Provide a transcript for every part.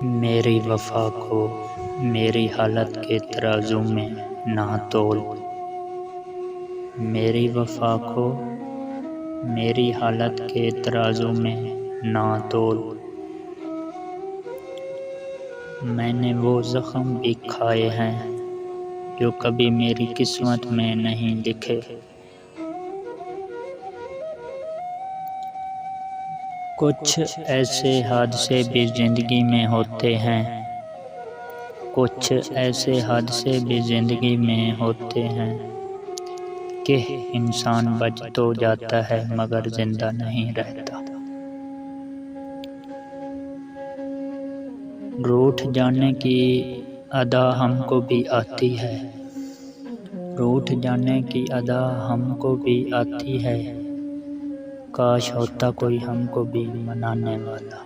मेरी वफ़ा को मेरी हालत के तराजू में ना तोल। मेरी वफ़ा को मेरी हालत के तराजू में ना तोल। मैंने वो ज़ख्म भी खाए हैं जो कभी मेरी किस्मत में नहीं लिखे। कुछ ऐसे हादसे भी ज़िंदगी में होते हैं, कुछ ऐसे हादसे भी ज़िंदगी में होते हैं कि इंसान बच तो जाता है मगर ज़िंदा नहीं रहता। रूठ जाने की अदा हमको भी आती है, रूठ जाने की अदा हमको भी आती है। काश होता कोई हमको भी मनाने वाला।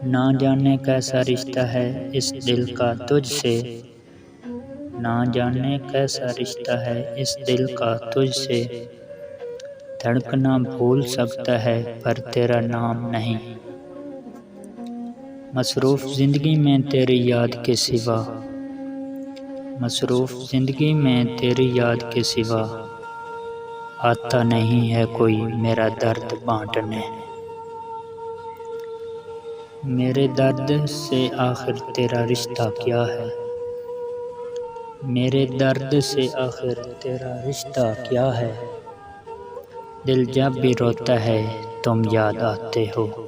ना जाने कैसा रिश्ता है इस दिल का तुझसे, ना जाने कैसा रिश्ता है इस दिल का तुझसे। धड़कना भूल सकता है पर तेरा नाम नहीं। मसरूफ़ ज़िंदगी में तेरी याद के सिवा, मसरूफ़ ज़िंदगी में तेरी याद के सिवा आता नहीं है कोई मेरा दर्द बांटने। मेरे दर्द से आखिर तेरा रिश्ता क्या है, मेरे दर्द से आखिर तेरा रिश्ता क्या है। दिल जब भी रोता है तुम याद आते हो।